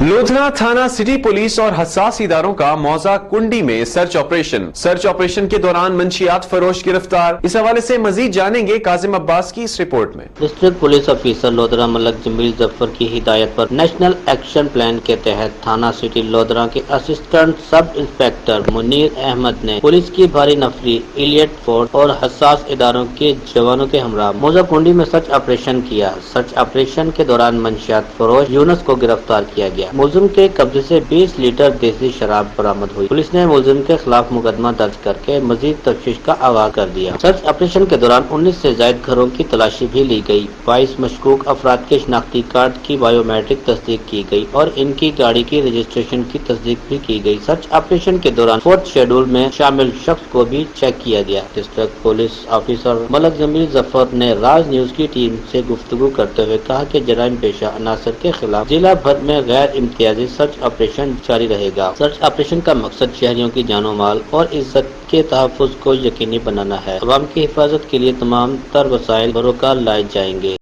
लोधरा थाना city police और हसास इदारों का मौजा कुंडी में सर्च ऑपरेशन के दौरान मंशियात फरोश गिरफ्तार। इस हवाले से मजीद जानेंगे काजिम अब्बास की इस रिपोर्ट में। District police officer Lodhran Malik Jamil Zafar की हिदायत पर नेशनल एक्शन प्लान के तहत थाना सिटी लोधरा के assistant sub inspector Munir Ahmad ने पुलिस की भारी नफरी, इलियट फोर्ट और हसास इदारों के जवानों के हमरा मौजा कुंडी में सर्च ऑपरेशन किया। सर्च ऑपरेशन के दौरान मंशियात फरोश यूनुस को गिरफ्तार किया गया। मुलजिम के कब्जे से 20 लीटर देसी शराब बरामद हुई। पुलिस ने मुलजिम के खिलाफ मुकदमा दर्ज करके मजीद तफ्तीश का आगाज कर दिया। सर्च ऑपरेशन के दौरान 19 से ज्यादा घरों की तलाशी भी ली गई। 22 मशकूक अफराद के शनाख्ती कार्ड की बायोमेट्रिक तस्दीक की गई और इनकी गाड़ी की रजिस्ट्रेशन की तस्दीक भी की गई। सर्च ऑपरेशन के दौरान 4th शेड्यूल में शामिल शख्स को भी चेक किया गया। District police officer Malik Jamil Zafar ने राज न्यूज की टीम से गुफ्तगू करते हुए कहा कि जराइम पेशा अनासर के खिलाफ जिला भर में गैर इम्तियाजी सर्च ऑपरेशन जारी रहेगा। सर्च ऑपरेशन का मकसद शहरियों की जानो माल और इज्जत के तहफ्फुज़ को यकीनी बनाना है। अवाम की हिफाजत के लिए तमाम तर वसाइल बरोकार लाए जाएंगे।